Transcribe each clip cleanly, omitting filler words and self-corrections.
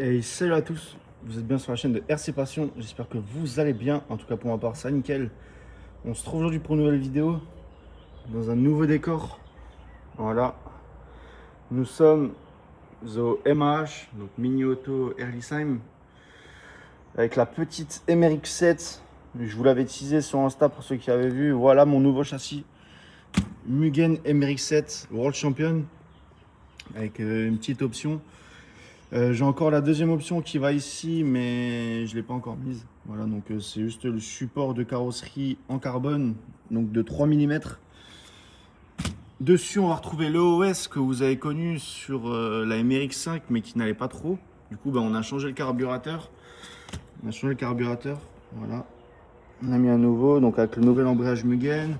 Et salut à tous, vous êtes bien sur la chaîne de RC Passion, j'espère que vous allez bien, en tout cas pour ma part ça nickel. On se trouve aujourd'hui pour une nouvelle vidéo, dans un nouveau décor. Voilà, nous sommes au MAH, donc Mini Auto Erlisheim, avec la petite MRX7. Je vous l'avais teasé sur Insta pour ceux qui avaient vu. Voilà mon nouveau châssis, Mugen MRX7 World Champion, avec une petite option. J'ai encore la deuxième option qui va ici, mais je ne l'ai pas encore mise. Voilà, donc c'est juste le support de carrosserie en carbone, donc de 3 mm. Dessus, on va retrouver l'EOS que vous avez connu sur la MRX5, mais qui n'allait pas trop. Du coup, on a changé le carburateur. Voilà. On a mis un nouveau, donc avec le nouvel embrayage Mugen.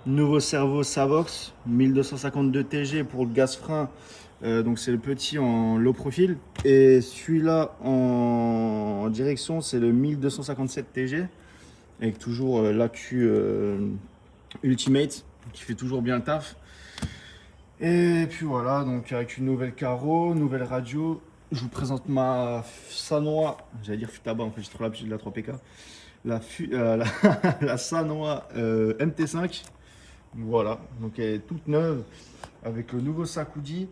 Nouveau servo Savox, 1252 TG pour le gaz-frein. Donc c'est le petit en low profil. Et celui-là en direction, c'est le 1257 TG. Avec toujours l'AQ Ultimate, qui fait toujours bien le taf. Et puis voilà, donc avec une nouvelle carreau, nouvelle radio. Je vous présente ma Sanoa, j'allais dire Futaba, en fait j'ai trop l'habitude de la 3PK. La Sanoa MT5. Voilà, donc elle est toute neuve avec le nouveau sac hoodie.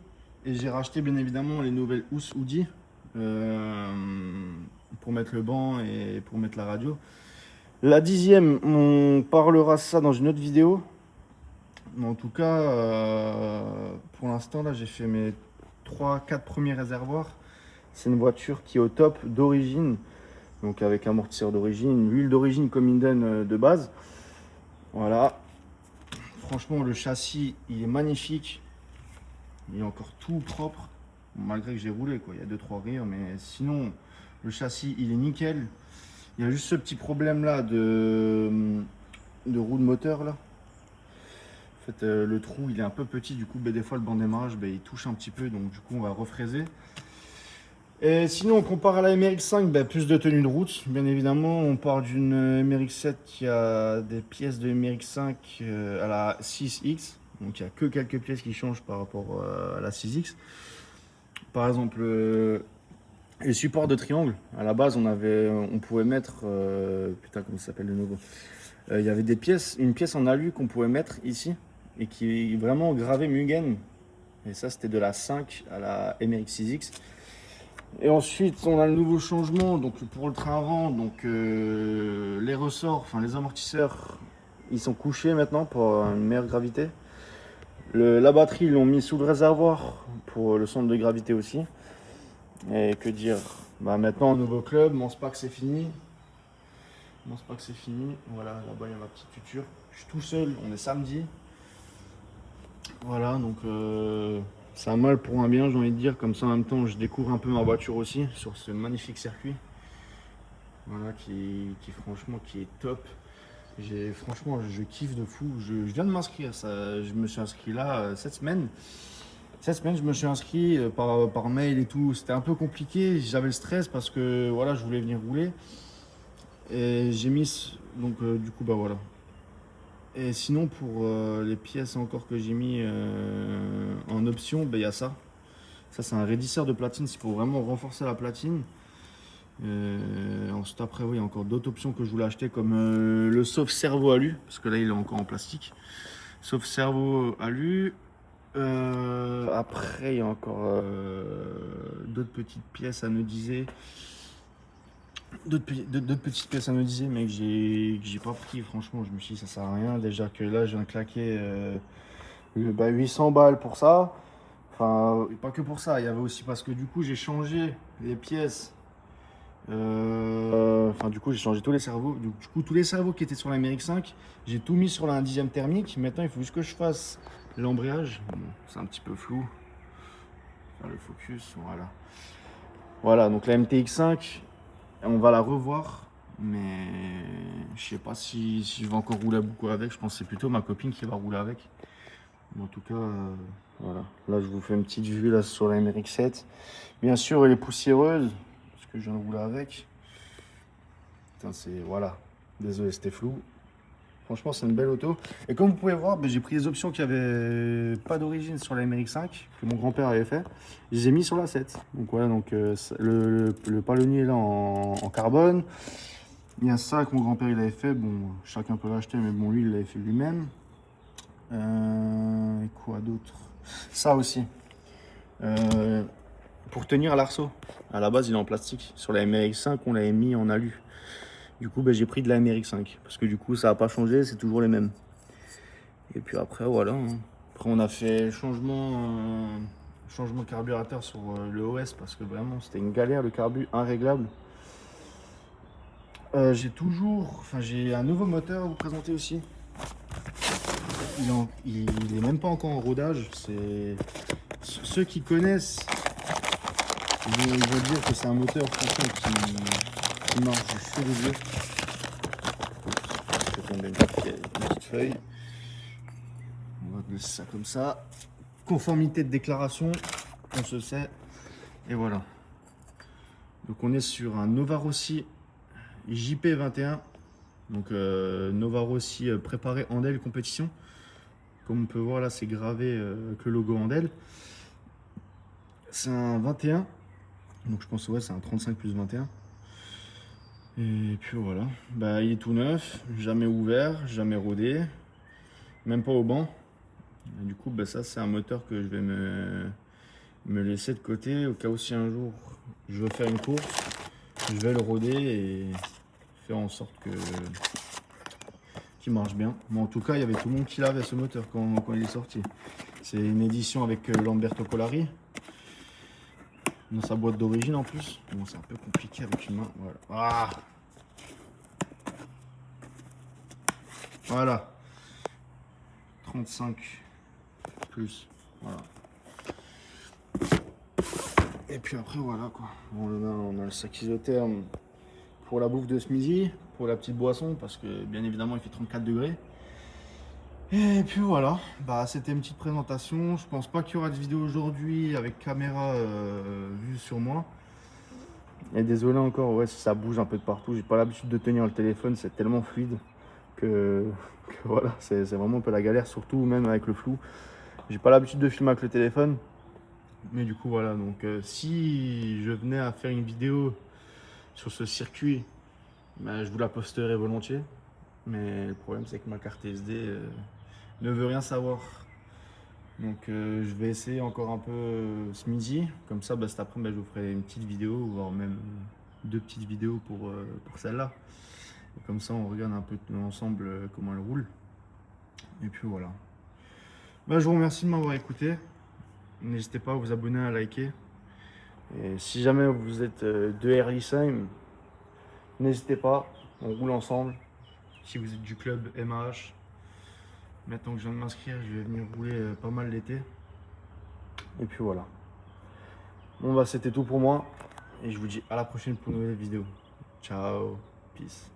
Et j'ai racheté bien évidemment les nouvelles housses hoodie pour mettre le banc et pour mettre la radio. La 10e, on parlera de ça dans une autre vidéo. Mais en tout cas, pour l'instant, là, j'ai fait mes 3-4 premiers réservoirs. C'est une voiture qui est au top d'origine, donc avec amortisseur d'origine, huile d'origine comme Minden de base. Voilà. Franchement, le châssis, il est magnifique. Il est encore tout propre, malgré que j'ai roulé, quoi. Il y a 2-3 rires, mais sinon, le châssis, il est nickel. Il y a juste ce petit problème-là de roue de moteur, là. En fait, le trou, il est un peu petit, du coup, des fois, le banc de démarrage, il touche un petit peu, donc du coup, on va refraiser. Et sinon, on compare à la MRX5, plus de tenue de route. Bien évidemment, on part d'une MRX7 qui a des pièces de MRX5 à la 6X. Donc, il n'y a que quelques pièces qui changent par rapport à la 6X. Par exemple, les supports de triangle. À la base, on pouvait mettre... putain, comment ça s'appelle de nouveau? Il y avait une pièce en alu qu'on pouvait mettre ici et qui est vraiment gravée Mugen. Et ça, c'était de la 5 à la MRX6X. Et ensuite, on a le nouveau changement donc pour le train avant. Donc les ressorts, enfin les amortisseurs, ils sont couchés maintenant pour une meilleure gravité. La batterie, ils l'ont mis sous le réservoir pour le centre de gravité aussi. Et que dire, maintenant, nouveau club, mon SPAC c'est fini. Voilà, là-bas il y a ma petite tuture. Je suis tout seul, on est samedi. Voilà, donc c'est un mal pour un bien, j'ai envie de dire. Comme ça, en même temps, je découvre un peu ma voiture aussi sur ce magnifique circuit. Voilà, franchement, qui est top. Franchement, je kiffe de fou. Je viens de m'inscrire, je me suis inscrit là cette semaine. Cette semaine, je me suis inscrit par mail et tout. C'était un peu compliqué, j'avais le stress parce que voilà, je voulais venir rouler. Et j'ai mis, donc du coup, voilà. Et sinon, pour les pièces encore que j'ai mis en option, il y a ça. Ça, c'est un raidisseur de platine, c'est pour vraiment renforcer la platine. Ensuite, après, oui, il y a encore d'autres options que je voulais acheter, comme le sauve-cerveau alu, parce que là, il est encore en plastique. Sauve-cerveau alu. Après, il y a encore d'autres petites pièces anodisées. D'autres petites pièces anodisées, mais que j'ai pas pris. Franchement, je me suis dit, ça sert à rien. Déjà que là, je viens de claquer 800 balles pour ça. Enfin, pas que pour ça. Il y avait aussi parce que du coup, j'ai changé les pièces. Du coup, j'ai changé tous les cerveaux. Du coup, tous les cerveaux qui étaient sur l'Amérique 5, j'ai tout mis sur la 10e thermique. Maintenant, il faut juste que je fasse l'embrayage. Bon, c'est un petit peu flou. Faire le focus, voilà. Voilà, donc la MTX5, on va la revoir. Mais je sais pas si je vais encore rouler beaucoup avec. Je pense que c'est plutôt ma copine qui va rouler avec. Mais en tout cas, voilà. Là, je vous fais une petite vue là, sur la MRX7. Bien sûr, elle est poussiéreuse. Parce que je viens de rouler avec. Putain, c'est... Voilà. Désolé, c'était flou. Franchement, c'est une belle auto. Et comme vous pouvez voir, ben, j'ai pris des options qui n'avaient pas d'origine sur la MRX5, que mon grand-père avait fait. Je les ai mis sur la 7. Donc voilà, donc, le palonnier est là en carbone. Il y a ça que mon grand-père il avait fait. Bon, chacun peut l'acheter, mais bon, lui, il l'avait fait lui-même. Et quoi d'autre? Ça aussi. Pour tenir à l'arceau. À la base, il est en plastique. Sur la MRX5, on l'avait mis en alu. Du coup, ben, j'ai pris de la MRX5. Parce que du coup, ça n'a pas changé, c'est toujours les mêmes. Et puis après, voilà. Après, on a fait changement carburateur sur le OS parce que vraiment, c'était une galère, le carbu inréglable. J'ai un nouveau moteur à vous présenter aussi. Il est même pas encore en rodage. Ceux qui connaissent, ils vont dire que c'est un moteur français qui marche du feu de Dieu. Je vais tomber une petite feuille. On va laisser ça comme ça. Conformité de déclaration, on se sait. Et voilà. Donc on est sur un Nova Rossi JP21. Donc Nova Rossi préparé Andel compétition. Comme on peut voir là, c'est gravé que le logo Andel. C'est un 21. Donc je pense ouais, c'est un 35 plus 21. Et puis voilà. Bah, il est tout neuf, jamais ouvert, jamais rodé. Même pas au banc. Et du coup, bah, ça c'est un moteur que je vais me laisser de côté au cas où si un jour je veux faire une course, je vais le roder et faire en sorte qu'il marche bien. Mais en tout cas, il y avait tout le monde qui l'avait ce moteur quand il est sorti. C'est une édition avec Lamberto Colari dans sa boîte d'origine en plus. Bon, c'est un peu compliqué avec une main. Voilà. Ah, voilà. 35 plus. Voilà. Et puis après, voilà quoi. On a le sac isotherme pour la bouffe de ce midi, pour la petite boisson, parce que bien évidemment il fait 34 degrés. Et puis voilà, bah, c'était une petite présentation. Je pense pas qu'il y aura de vidéo aujourd'hui avec caméra vue sur moi. Et désolé encore, ouais, si ça bouge un peu de partout. J'ai pas l'habitude de tenir le téléphone, c'est tellement fluide que voilà, c'est vraiment un peu la galère, surtout même avec le flou. J'ai pas l'habitude de filmer avec le téléphone. Mais du coup voilà, donc si je venais à faire une vidéo sur ce circuit, bah, je vous la posterai volontiers. Mais le problème c'est que ma carte SD ne veut rien savoir. Donc je vais essayer encore un peu ce midi. Comme ça, bah, cet après, bah, je vous ferai une petite vidéo, voire même deux petites vidéos pour celle-là. Comme ça, on regarde un peu ensemble comment elle roule. Et puis voilà. Bah, je vous remercie de m'avoir écouté. N'hésitez pas à vous abonner, à liker. Et si jamais vous êtes de Herlisheim, n'hésitez pas, on roule ensemble. Si vous êtes du club MAH, maintenant que je viens de m'inscrire, je vais venir rouler pas mal l'été. Et puis voilà. Bon bah c'était tout pour moi. Et je vous dis à la prochaine pour une nouvelle vidéo. Ciao, peace.